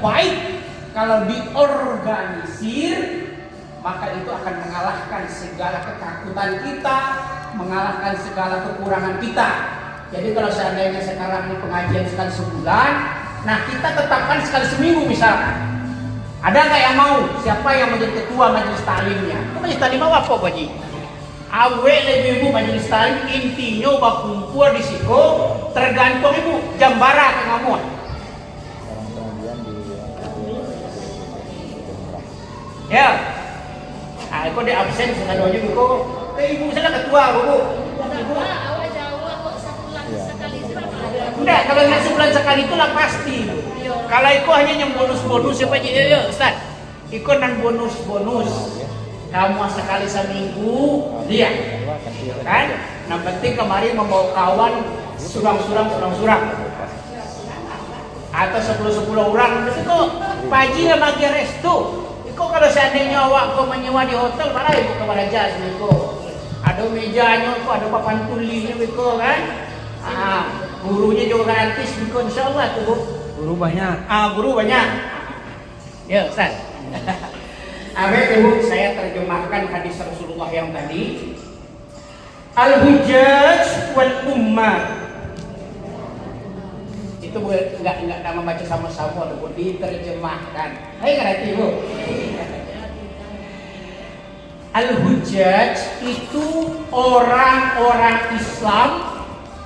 baik kalau diorganisir, maka itu akan mengalahkan segala ketakutan kita, mengalahkan segala kekurangan kita. Jadi kalau seandainya sekarang ini pengajian sekali sebulan, nah kita tetapkan sekali seminggu misalkan. Ada nggak yang mau? Siapa yang menjadi ketua majelis taklimnya? Majelis taklim apa Pak Haji? Awe lebih ibu majelis taklim intinya bakumpul di siko, tergantung ibu jambara ke ngamuan. Ya, aku di absen sekali aja bu. Ibu saya ketua bu. Ibu. Enggak, kalau nggak sebulan sekali itu lah pasti. Kalau itu hanya yang bonus-bonus siapa aja ya Ustaz. Ikut dan bonus-bonus. Kamu sekali seminggu, lihat. Kan? Nah penting kemarin membawa kawan surang-surang. Atau 10 orang. Terus kok pagi lah bagi restu. Kok kalau seandainya awak kau menyewa di hotel, mana ibu ke Baraja sini kok. Ada mejanya, kok ada papan tulisnya kok kan. Gurunya juga gratis kok insyaallah tuh Bu. Guru banyak. Guru banyak. Ya, Ustaz. Ibu saya terjemahkan hadis Rasulullah yang tadi. Al-hujjaj wal ummah. Itu enggak nama baca sama-sama, Bu, diterjemahkan. Hai ngerti, Bu? Al-hujjaj itu orang-orang Islam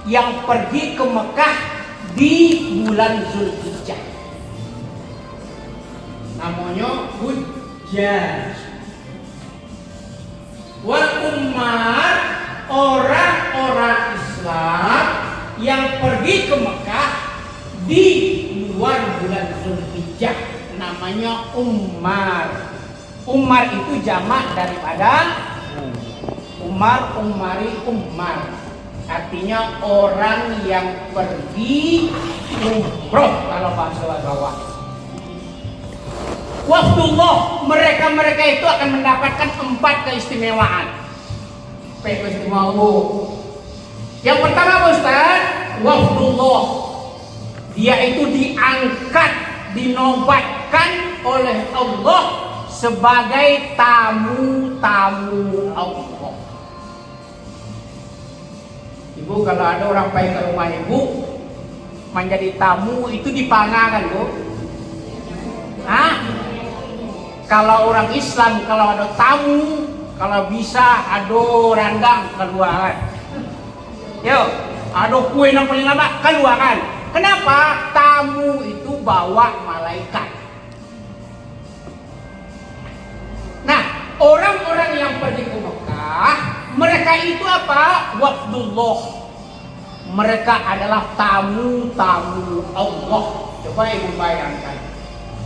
yang pergi ke Mekah di bulan Zulhijjah. Namanya hujjaj. Wal ummah, orang-orang Islam yang pergi ke Mekah di luar bulan Zulhijjah, namanya ummar. Ummar itu jamak daripada Umar, ummari, ummar. Artinya orang yang pergi umroh kalau bahasa Jawa. Wafdullah, mereka itu akan mendapatkan 4 keistimewaan. Yang pertama Ustaz, wafdullah. Dia itu diangkat, dinobatkan oleh Allah sebagai tamu-tamu Allah. Ibu kalau ada orang baik ke rumah ibu menjadi tamu itu dipangakan Bu. Kalau orang Islam kalau ada tamu, kalau bisa ada randang keluaran. Yo, ada kue yang paling lama keluaran. Kenapa? Tamu itu bawa malaikat. Nah, orang-orang yang pergi ke Mekah, mereka itu apa? Wafdullah. Mereka adalah tamu-tamu Allah. Coba ibu bayangkan.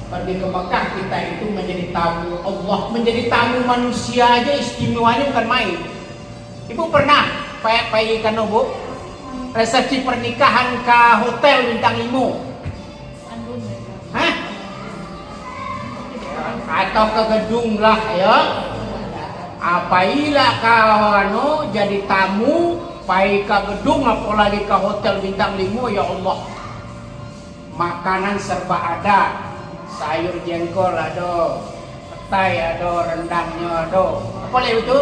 Pergi ke Mekah kita itu menjadi tamu Allah, menjadi tamu manusia aja istimewanya bukan main. Ibu pernah pergi ke Bu? Resepsi pernikahan ke hotel bintang 5? Hah? Atau ke gedung lah ya? Apabila kau jadi tamu, pergi ke gedung apalagi ke hotel bintang 5, ya Allah. Makanan serba ada. Sayur jengkol ada, petai ada, rendangnya ada. Apa lagi itu?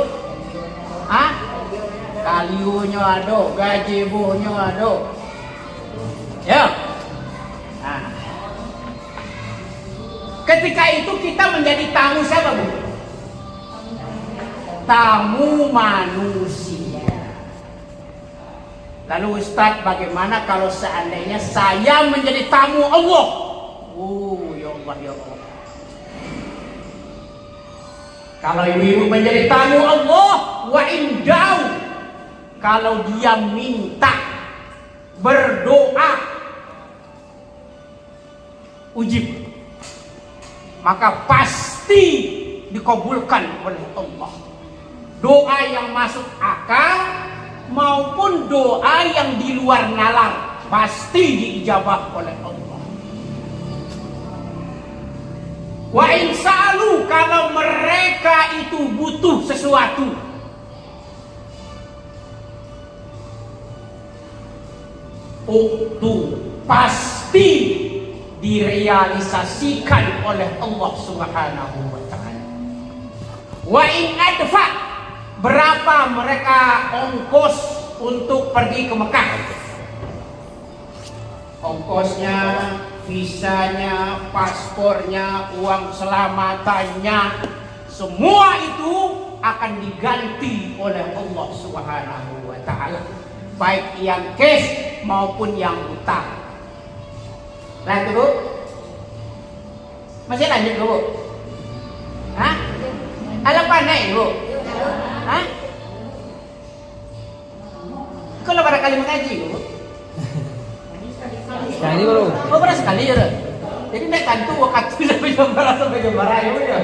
Kaliunya ada, gazebo-nya ada. Ya. Nah. Ketika itu kita menjadi tamu siapa, Bu? Tamu manusia. Lalu Ustaz, bagaimana kalau seandainya saya menjadi tamu Allah? Ya Allah, ya Allah. Kalau ibu menjadi tamu Allah, wa indau, kalau dia minta, berdoa, ujib, maka pasti dikabulkan oleh Allah. Doa yang masuk akal maupun doa yang di luar nalar pasti diijabah oleh Allah. Wa insalu, kalau mereka itu butuh sesuatu, pasti direalisasikan oleh Allah Subhanahu wa taala. Wa in adfa, berapa mereka ongkos untuk pergi ke Mekah? Ongkosnya, visanya, paspornya, uang selamatannya, semua itu akan diganti oleh Allah Subhanahu wa taala, baik yang cash maupun yang utang. Nah itu Bu, masih lanjut Bu? Hah? Alam pandai Bu? Hah? Kalau barangkali mengaji Bu? Sekali baru. Oh pernah sekali ya? Jadi naik kantu waktu sampai jembara ya Bu ya?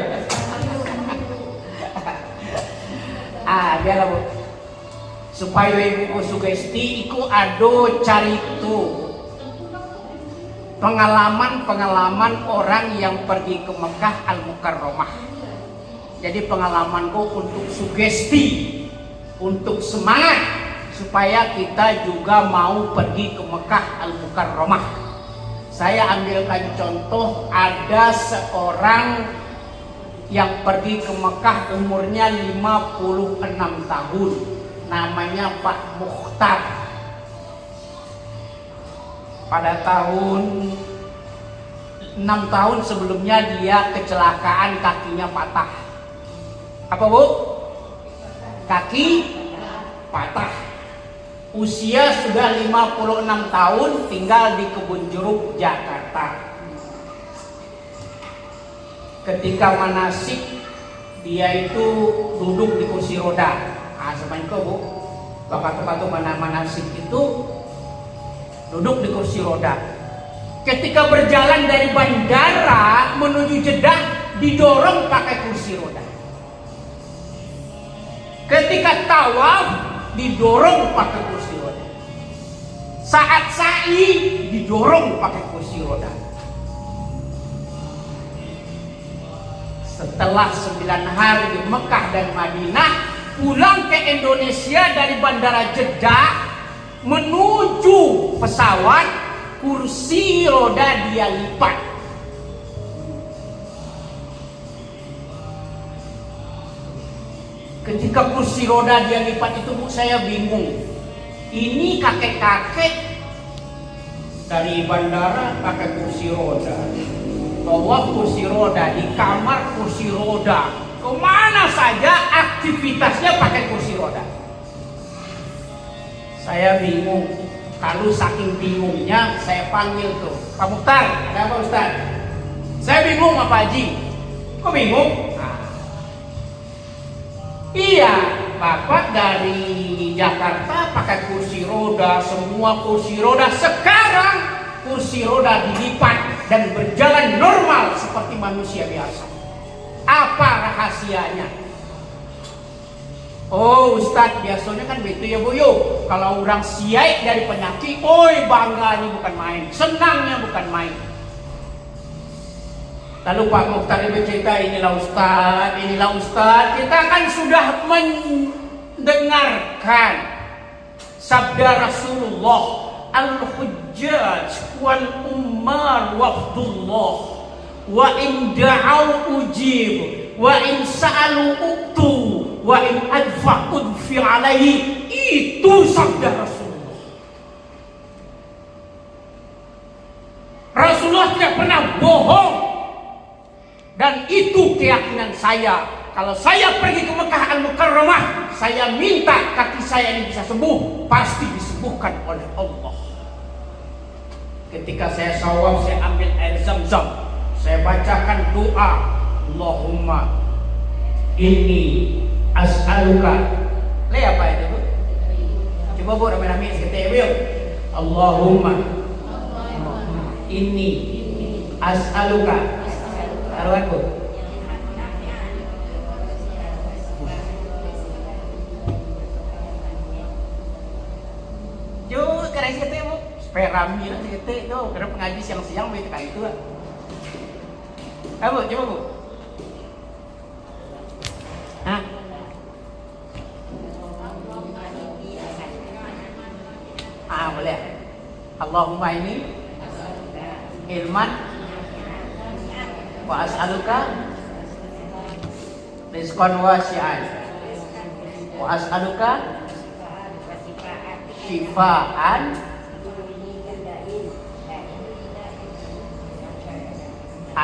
Biarlah Bu, supaya ibu sugesti iku ado carito pengalaman orang yang pergi ke Mekah Al-Mukarramah. Jadi pengalamanku untuk sugesti, untuk semangat supaya kita juga mau pergi ke Mekah Al-Mukarramah. Saya ambilkan contoh, ada seorang yang pergi ke Mekah umurnya 56 tahun, namanya Pak Mukhtar. Pada tahun 6 tahun sebelumnya dia kecelakaan, kakinya patah. Apa Bu? Kaki patah. Usia sudah 56 tahun, tinggal di Kebun Jeruk, Jakarta. Ketika manasik, dia itu duduk di kursi roda. Semuanya Bu, bapak-bapak mana manasik itu duduk di kursi roda. Ketika berjalan dari bandara menuju Jeddah, didorong pakai kursi roda. Ketika tawaf, didorong pakai kursi roda. Saat sa'i, didorong pakai kursi roda. Setelah 9 hari di Mekah dan Madinah, pulang ke Indonesia dari bandara Jeddah menuju pesawat, kursi roda dia lipat. Ketika kursi roda dia lipat itu Bu, saya bingung. Ini kakek-kakek dari bandara pakai kursi roda, bawa kursi roda, di kamar kursi roda, kemana saja aktivitasnya pakai kursi roda. Saya bingung. Kalau saking bingungnya, saya panggil tuh Pak Mukhtar, ada apa Ustaz? Saya bingung Pak Haji. Kok bingung? Iya, Bapak dari Jakarta pakai kursi roda, semua kursi roda. Sekarang kursi roda dilipat dan berjalan normal seperti manusia biasa. Apa rahasianya? Oh Ustadz, biasanya kan begitu ya Bu yo. Kalau orang siai dari penyakit, oi bangganya bukan main, senangnya bukan main. Lalu Pak Mukhtar bercerita, inilah Ustadz, kita kan sudah mendengarkan sabda Rasulullah, al-hujjaj wal ummar wafdullah, wa in da'au ujib, wa in sa'alu uktu, wa in adfa udfi alaihi. Itu sabda Rasulullah. Rasulullah tidak pernah bohong. Dan itu keyakinan saya. Kalau saya pergi ke Mekah Al-Mukarramah, saya minta kaki saya ini bisa sembuh, pasti disembuhkan oleh Allah. Ketika saya shawab, saya ambil air Zam-Zam, saya bacakan doa, Allahumma inni as'aluka. Lihat apa itu Bu? Coba Bu rame-rame sekali Bu. Allahumma inni as'aluka. Taruhan Bu. Coba karena sekali Bu. Supaya rame lah sekali itu. Karena pengaji siang-siang begitu kayak itu lah. Bu, coba Bu. Hah? Boleh. Allahumma ini ilman Wa as'aluka rizqan wasi'an. Wa as'aluka syifaan.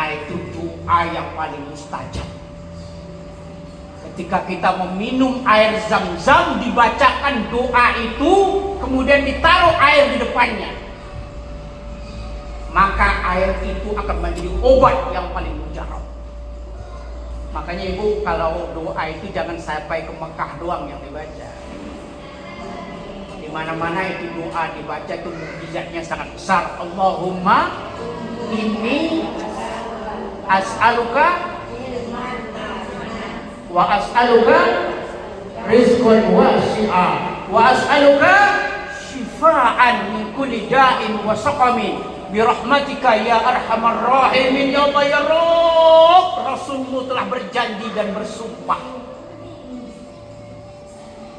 Itu doa yang paling mustajab. Ketika kita meminum air Zam-Zam, dibacakan doa itu, kemudian ditaruh air di depannya, maka air itu akan menjadi obat yang paling mujarab. Makanya ibu, kalau doa itu jangan sampai ke Mekah doang yang dibaca. Di mana-mana itu doa dibaca itu mukjizatnya sangat besar. Allahumma inni as'aluka wa as'aluka rizqan wasi'a wa as'aluka syifaan min kulli da'in wa saqamin bi rahmatika ya arhamar rahimin ya Allah ya Rabb. Rasulmu telah berjanji dan bersumpah,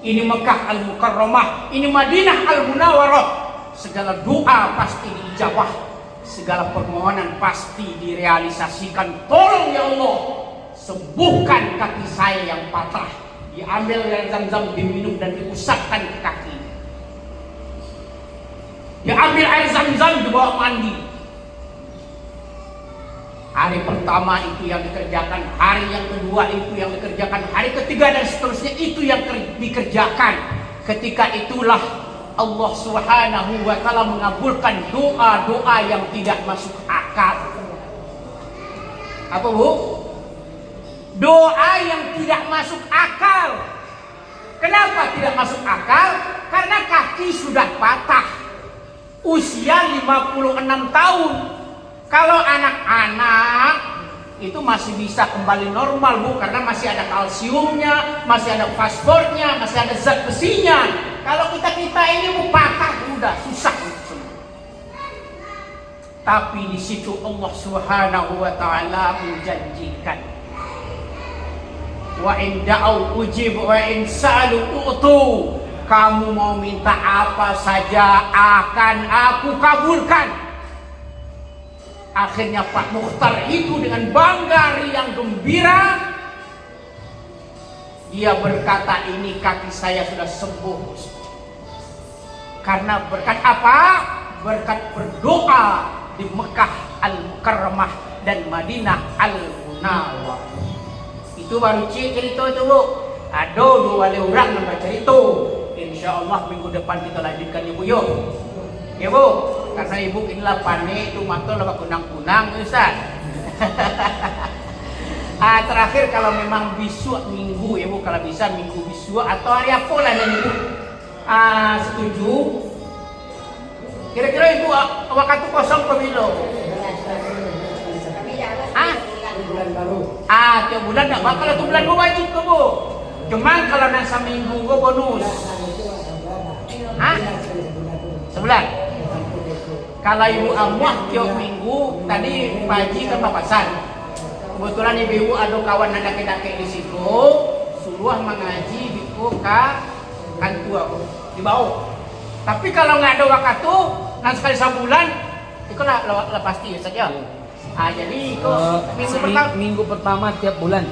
ini Mekah Al-Mukarramah, ini Madinah Al-Munawwarah, segala doa pasti diijabah, segala permohonan pasti direalisasikan. Tolong ya Allah, sembuhkan kaki saya yang patah. Diambil air Zam-Zam, diminum dan diusapkan ke kaki. Diambil air Zam-Zam, dibawa mandi. Hari pertama itu yang dikerjakan, hari yang kedua itu yang dikerjakan, hari ketiga dan seterusnya itu yang dikerjakan. Ketika itulah Allah Subhanahu wa Ta'ala mengabulkan doa-doa yang tidak masuk akal. Apa bu? Doa yang tidak masuk akal. Kenapa tidak masuk akal? Karena kaki sudah patah, usia 56 tahun. Kalau anak-anak itu masih bisa kembali normal bu, karena masih ada kalsiumnya, masih ada fosfornya, masih ada zat besinya. Kalau kita ini bu patah, udah susah semua. Tapi di situ Allah Subhanahu wa Ta'ala menjanjikan, wa in da'u ujib wa in sa'alu u'tu. Kamu mau minta apa saja akan aku kabulkan. Akhirnya Pak Mukhtar itu dengan bangga riang gembira, dia berkata, ini kaki saya sudah sembuh. Karena berkat apa? Berkat berdoa di Mekah Al-Mukarramah dan Madinah Al-Munawwarah. Itu baru cerita itu bu. Ada dua orang yang baca itu. Insya Allah minggu depan kita lanjutkan ibu yuk. Ya bu, karena ibu inilah panik itu mata lah kunang-kunang Ustaz. Terakhir kalau memang besok minggu ya bu, kalau bisa minggu besok atau hari apa lah dan ibu setuju. Kira-kira ibu waktu kosong pemilu. Bulan baru. Tiap bulan enggak bakal itu bulan gua wajib ke bu. Cuman kalau nang seminggu gua bonus. Sebulan. Kalau ibu amuah tiap minggu, tadi pagi kan papasan. Kebetulan ibu ada kawan ada kedake di situ, suruh mengaji biku ke kantua di bawah. Tapi kalau nggak ada waktu, nanti sekali sebulan, itu lah pasti saja. Jadi itu minggu pertama tiap bulan.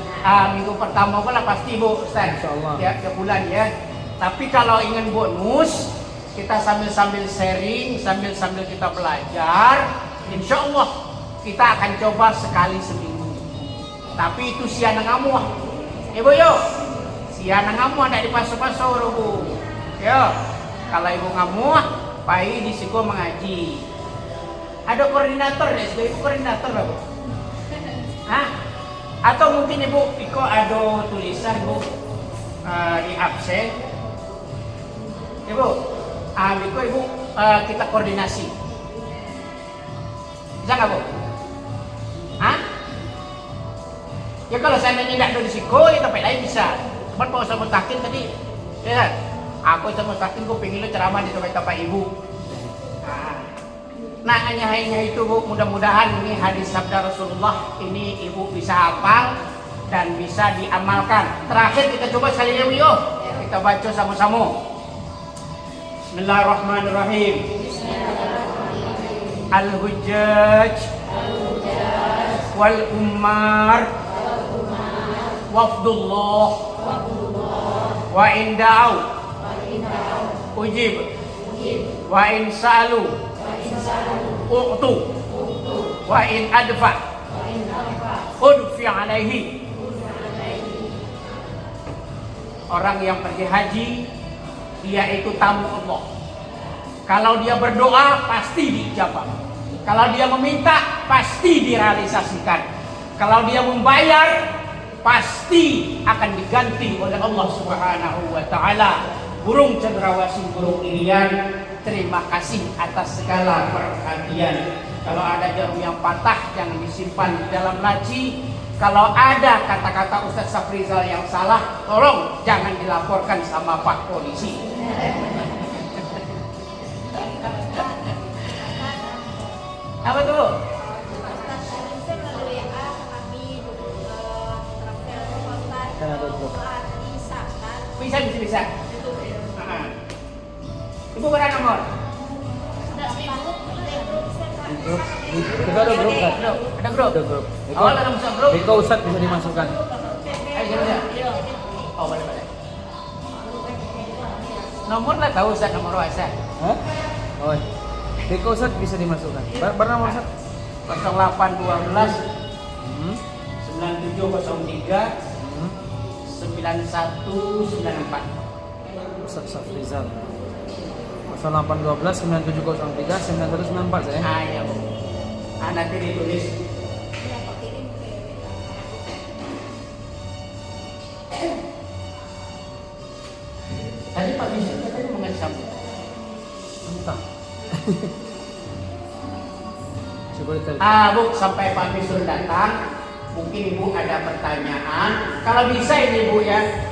Minggu pertama lah pasti bu, Ustaz. Insyaallah. Tiap bulan ya. Tapi kalau ingin bonus, kita sambil sharing, sambil kita belajar, insya Allah kita akan coba sekali seminggu. Tapi itu siana ngamuah, ibu yuk, siana ngamuah tidak dipasok-pasok bu. Yo, kalau ibu ngamuah, pai di siku mengaji. Ada koordinator deh, sebagai ibu koordinator lah bu. Atau mungkin ibu Iko ada tulisan bu di absen, ibu. Ibu kita koordinasi. Bisa nggak bu? Ya kalau saya tidak ada di siko, ya tapi lain bisa. Cuman kalau saya mutakin tadi, ya aku sama mutakin gue pengen lo ceramah di tempat ibu. Nah hanya itu bu, mudah-mudahan ini hadis sabda Rasulullah ini ibu bisa hafal dan bisa diamalkan. Terakhir kita coba sekali lagi yuk, kita baca sama-sama. Bismillahirrahmanirrahim. Al-Hujjaj wal ummar wafdullah wa in da'u ujib wa in sa'alu uqtu wa in adfa udfi alaihi. Orang yang pergi haji, dia itu tamu Allah. Kalau dia berdoa pasti diijabah. Kalau dia meminta pasti direalisasikan. Kalau dia membayar pasti akan diganti oleh Allah Subhanahu wa taala. Burung cendrawasih, burung irian, terima kasih atas segala perhatian. Kalau ada jarum yang patah jangan disimpan di dalam laci. Kalau ada kata-kata Ustaz Safrizal yang salah, tolong jangan dilaporkan sama Pak Polisi. Apa tuh? Bisa. Ibu berapa nomor? Grup. Kita ada grup kan? Ada grup. Ada grup. Awal dalam masuk grup. Eko Ustadz bisa dimasukkan. Ayo coba. Oh boleh. Nomor lah tahu Ustaz, nomor WhatsApp. Hah? Oh. Eko Ustadz bisa dimasukkan. Berapa nomor Ustadz? 0812 Hmm. 9703 9194. Ustadz Safrizal. 0812 9703 9194 saya. Ya Bu. Nanti ditulis. Tadi Pak Bishop katanya mau ngasih sambung. Entah. Coba detail. Bu, sampai Pak Bishop datang, mungkin Ibu ada pertanyaan. Kalau bisa ini Bu ya.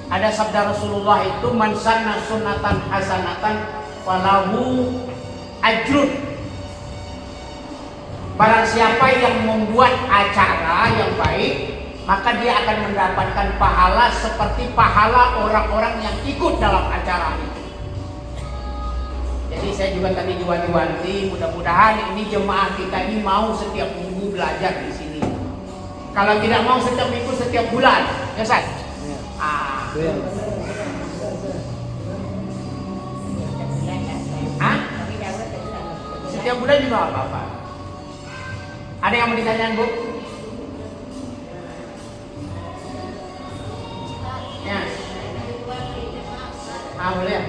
Ada sabda Rasulullah itu man sanna sunnatan hasanatan falahu ajrun. Barang siapa yang membuat acara yang baik, maka dia akan mendapatkan pahala seperti pahala orang-orang yang ikut dalam acara itu. Jadi saya juga tadi wanti-wanti, mudah-mudahan ini jemaah kita ini mau setiap minggu belajar di sini. Kalau tidak mau setiap minggu, setiap bulan, ya Ustaz? Ya. Ah. Itu yang Hah? Setiap bulan juga nggak apa-apa. Ada yang mau ditanyakan Bu? Ya. Boleh ya?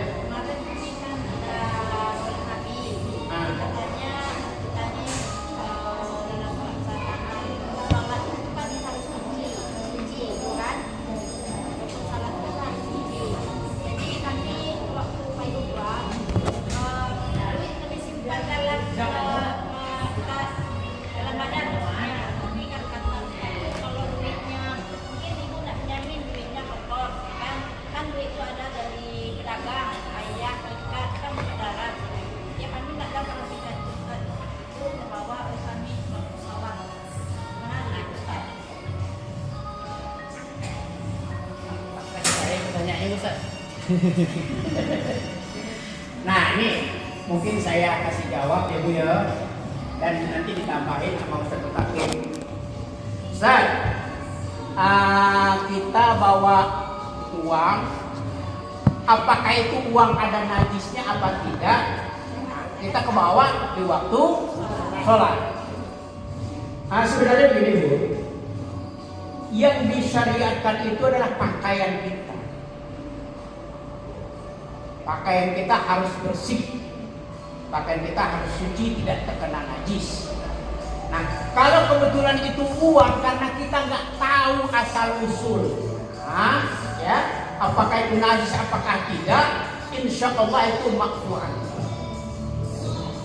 Nah ini mungkin saya kasih jawab ya Bu ya, dan nanti ditambahin sama Ustaz Mutakin. Ustaz, kita bawa uang, apakah itu uang ada najisnya apa tidak? Kita ke bawah di waktu sholat. Sebenarnya begini Bu, yang disyariatkan itu adalah pakaian kita. Pakaian kita harus bersih, pakaian kita harus suci, tidak terkena najis. Nah, kalau kebetulan itu uang karena kita nggak tahu asal usul, ya, apakah itu najis, apakah tidak, insya Allah itu makfuran.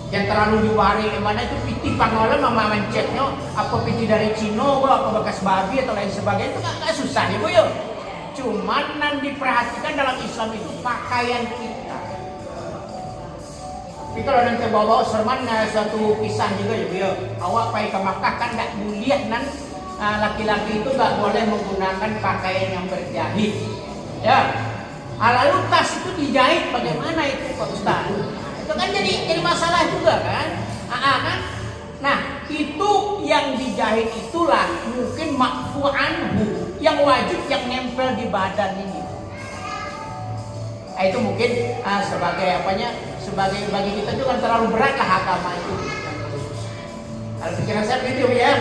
Yang terlalu diwari mana itu piti pangola mama mencetnya, apa piti dari Cino, apa bekas babi atau lain sebagainya, itu nggak susah ya Bu ya. Cuman yang diperhatikan dalam Islam itu pakaian kita. Tapi kalau nanti bawa sermannya suatu kisah juga ya, awak pergi ke Makkah kan tidak mulia nan laki-laki itu nggak boleh menggunakan pakaian yang berjahit. Ya, lalu tas itu dijahit bagaimana itu Pak Ustaz? Itu kan jadi masalah juga kan? Kan? Nah itu yang dijahit itulah mungkin makfu anhu, yang wajib yang nempel di badan ini. Itu mungkin sebagai apanya? Sebagai bagi kita itu kan terlalu berat lah agama itu. Kalau pikiran saya begitu ya.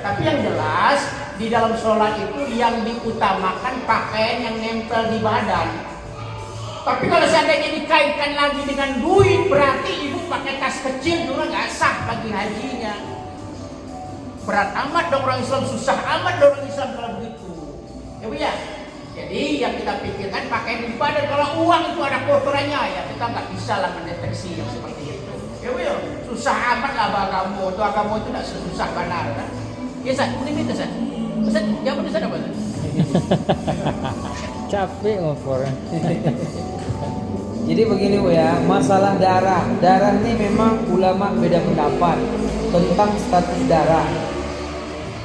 Tapi yang jelas di dalam sholat itu yang diutamakan pakaian yang nempel di badan. Tapi kalau seandainya dikaitkan lagi dengan duit, berarti ibu pakai tas kecil juga nggak sah bagi hajinya. Berat amat dong orang Islam, susah amat dong orang Islam kalau begitu. Ya Bu ya. Jadi yang kita pikirkan pakaian di badan. Kalau uang itu ada kotorannya ya kita nggak bisa lah mendeteksi yang seperti itu. Ya Bu ya. Susah amat lah agama itu nggak sesusah benar kan. Ya Ustaz, ini Ustaz. Ustaz, jawab Ustaz apa Ustaz? Capek ngobrol. Jadi begini Bu ya, masalah darah. Darah ini memang ulama beda pendapat tentang status darah.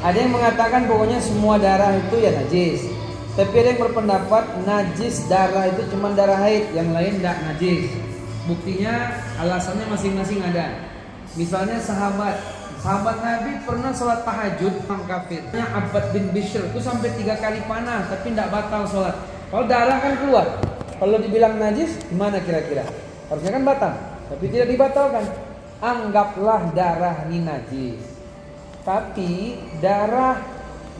Ada yang mengatakan pokoknya semua darah itu ya najis. Tapi ada yang berpendapat najis darah itu cuma darah haid, yang lain tidak najis. Buktinya alasannya masing-masing ada. Misalnya sahabat Nabi pernah sholat tahajud orang kafirnya Abbad bin Bishr itu sampai 3 kali panah tapi tidak batal sholat. Kalau darah kan keluar. Kalau dibilang najis gimana kira-kira? Harusnya kan batal, tapi tidak dibatalkan. Anggaplah darah ini najis. Tapi darah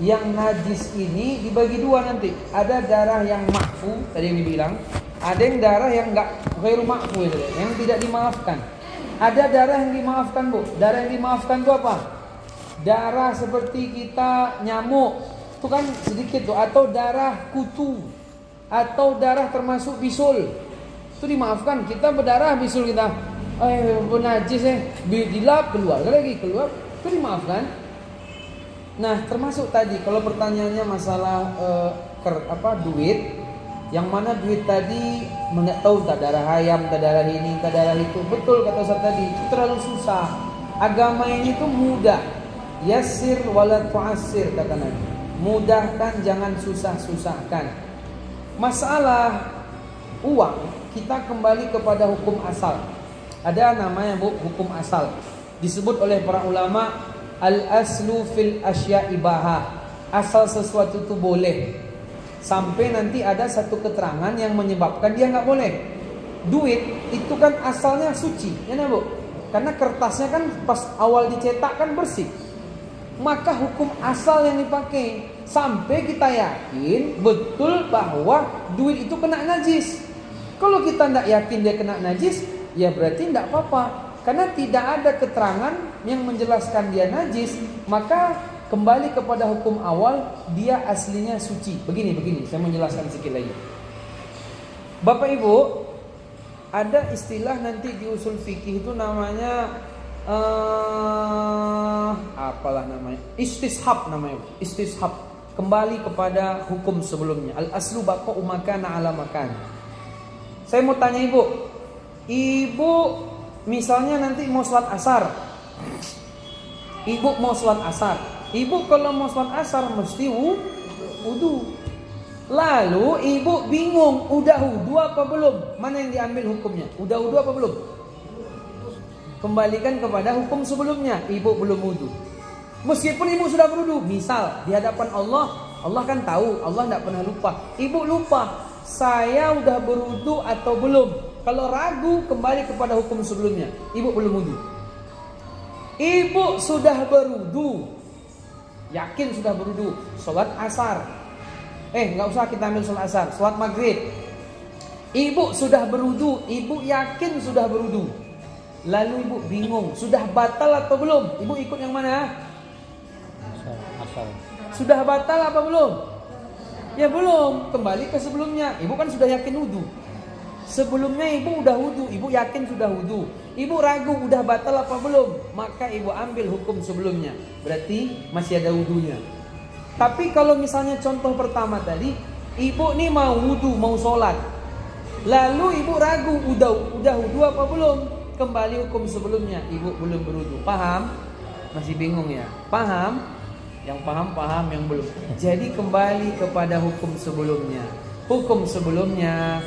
yang najis ini dibagi dua nanti. Ada darah yang mahfu tadi yang dibilang, ada yang darah yang enggak ghairu mahfu yang tidak dimaafkan. Ada darah yang dimaafkan Bu. Darah yang dimaafkan itu apa? Darah seperti kita nyamuk, itu kan sedikit tuh. Atau darah kutu, atau darah termasuk bisul, itu dimaafkan. Kita berdarah bisul kita, najis dilap keluar lagi keluar, itu dimaafkan. Nah termasuk tadi kalau pertanyaannya masalah duit. Yang mana duit tadi nggak tahu tak darah ayam, tak darah ini, tak darah itu. Betul kata Ustaz tadi, itu terlalu susah. Agama ini tuh mudah. Yassir wala tu'assir kata Nabi. Mudahkan, jangan susah-susahkan. Masalah uang, kita kembali kepada hukum asal. Ada namanya Bu, hukum asal. Disebut oleh para ulama al-aslu fil asya ibahah. Asal sesuatu itu boleh. Sampai nanti ada satu keterangan yang menyebabkan dia nggak boleh. Duit itu kan asalnya suci, ya Bu? Karena kertasnya kan pas awal dicetak kan bersih. Maka hukum asal yang dipakai sampai kita yakin betul bahwa duit itu kena najis. Kalau kita tidak yakin dia kena najis, ya berarti tidak apa-apa. Karena tidak ada keterangan yang menjelaskan dia najis, maka kembali kepada hukum awal, dia aslinya suci. Begini, saya menjelaskan sedikit lagi. Bapak Ibu, ada istilah nanti di usul fikih itu namanya apalah namanya? Istishab namanya. Istishab. Kembali kepada hukum sebelumnya. Al-aslu baqa'u makana ala makan. Saya mau tanya Ibu misalnya nanti mau sholat asar. Ibu mau sholat asar. Ibu kalau mau sholat asar mesti wudu. Lalu ibu bingung, udah wudu apa belum? Mana yang diambil hukumnya? Udah wudu apa belum? Kembalikan kepada hukum sebelumnya. Ibu belum wudu. Meskipun ibu sudah berwudu, misal di hadapan Allah, Allah kan tahu, Allah tidak pernah lupa. Ibu lupa, saya udah berwudu atau belum? Kalau ragu, kembali kepada hukum sebelumnya. Ibu belum wudu. Ibu sudah berwudu. Yakin sudah berwudu, sholat asar. Nggak usah kita ambil sholat asar, sholat maghrib. Ibu sudah berwudu, ibu yakin sudah berwudu. Lalu ibu bingung, sudah batal atau belum? Ibu ikut yang mana? Asal. Sudah batal apa belum? Ya belum, kembali ke sebelumnya. Ibu kan sudah yakin wudu. Sebelumnya ibu udah wudu, ibu yakin sudah wudu. Ibu ragu udah batal apa belum? Maka ibu ambil hukum sebelumnya. Berarti masih ada wudunya. Tapi kalau misalnya contoh pertama tadi, ibu nih mau wudu, mau sholat. Lalu ibu ragu udah wudu apa belum? Kembali hukum sebelumnya. Ibu belum berwudu. Paham? Masih bingung ya? Paham? Yang paham, yang belum. Jadi kembali kepada hukum sebelumnya. Hukum sebelumnya,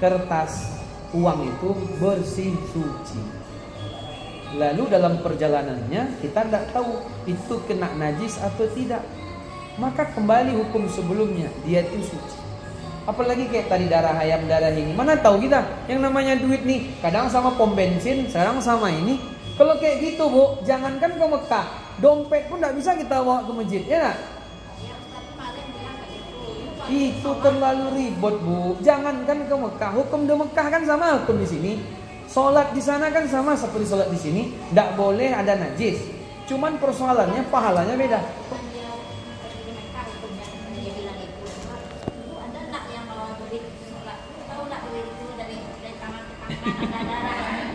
kertas uang itu bersih suci. Lalu dalam perjalanannya kita tidak tahu itu kena najis atau tidak. Maka kembali hukum sebelumnya, dia itu suci. Apalagi kayak tadi darah ayam, darah ini. Mana tahu kita yang namanya duit nih, kadang sama pom bensin, sekarang sama ini. Kalau kayak gitu Bu, jangankan ke Mekah, dompet pun tidak bisa kita bawa ke masjid, ya nak? Itu terlalu ribet Bu. Jangankan ke Mekah, hukum di Mekah kan sama hukum di sini. Sholat di sana kan sama seperti sholat di sini, tidak boleh ada najis. Cuman persoalannya pahalanya beda.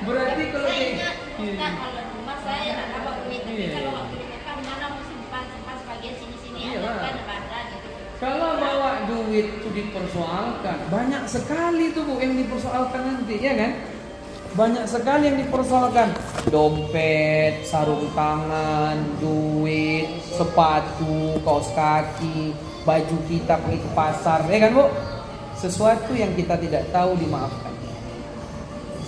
Berarti kalau kalau rumah saya nggak dapat duit, tapi kalau waktu di Mekah mana mau simpan sebagian sini ada kan ada gitu. kalau bawa duit itu dipersoalkan, banyak sekali tuh Bu yang dipersoalkan nanti, ya kan? Banyak sekali yang dipersoalkan. Dompet, sarung tangan, duit, sepatu, kaos kaki, baju kita pergi ke pasar, ya kan Bu? Sesuatu yang kita tidak tahu dimaafkan.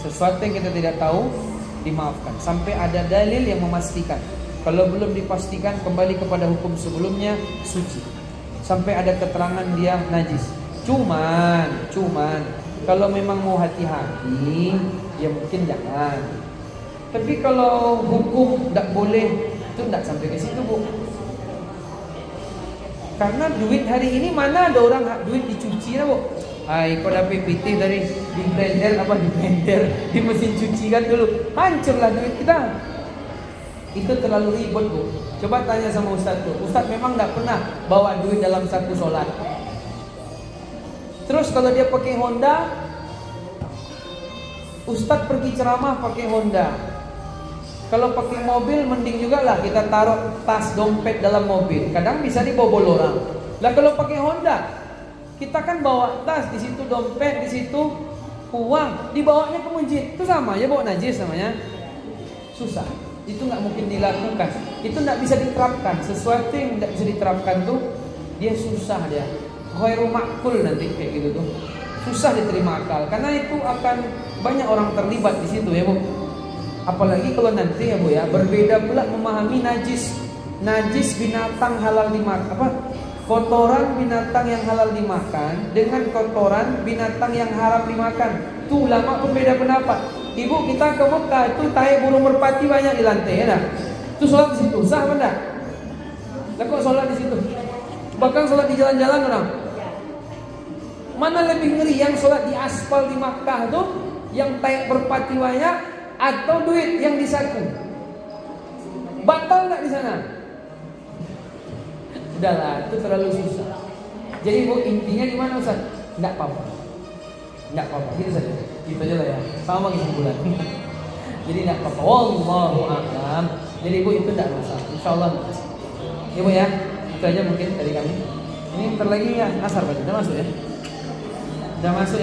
Sesuatu yang kita tidak tahu dimaafkan sampai ada dalil yang memastikan. Kalau belum dipastikan, kembali kepada hukum sebelumnya, suci. Sampai ada keterangan dia najis. Cuman kalau memang mau hati-hati, ya mungkin jangan. Tapi kalau hukum tidak boleh, itu tidak sampai ke situ Bu. Karena duit hari ini mana ada orang duit dicuci lah Bu. Hai, kau dapat putih dari di blender, di mesin cuci kan dulu, hancurlah duit kita. Itu terlalu ribet Bu. Coba tanya sama Ustadz tuh. Ustadz memang tidak pernah bawa duit dalam saku sholat. Terus kalau dia pakai Honda, Ustadz pergi ceramah pakai Honda. Kalau pakai mobil mending juga lah kita taruh tas dompet dalam mobil. Kadang bisa dibobol orang. Lah kalau pakai Honda, kita kan bawa tas, di situ dompet, di situ uang, dibawanya ke masjid. Itu sama aja bawa najis namanya. Susah. Itu nggak mungkin dilakukan. Itu nggak bisa diterapkan. Sesuatu yang nggak bisa diterapkan tuh dia susah dia. Khairu makul nanti kayak gitu tuh. Susah diterima akal karena itu akan banyak orang terlibat di situ ya Bu. Apalagi kalau nanti ya Bu ya, berbeda pula memahami najis. Najis binatang halal dimakan, kotoran binatang yang halal dimakan dengan kotoran binatang yang haram dimakan. Tuh ulama pun beda pendapat. Ibu kita ke Mekah itu tai burung merpati banyak di lantai ya. Itu sholat di situ sah apa enggak? Lah kok sholat di situ? Bahkan sholat di jalan-jalan orang. Mana lebih ngeri, yang sholat di aspal di Makkah tuh yang tai merpati banyak atau duit yang disaku? Batal nggak di sana? Udahlah, itu terlalu susah. Jadi Bu, intinya gimana Ustaz? Enggak apa-apa. Enggak apa-apa, gitu saja. Gitu aja lah ya. Sama kesimpulan. Jadi enggak apa-apa. Wallahu a'lam. Jadi Bu, itu enggak masalah. Insyaallah enggak masalah. Ya Bu ya. Itu aja mungkin dari kami. Ini bentar lagi ya asar Pak. Udah masuk ya? Udah masuk.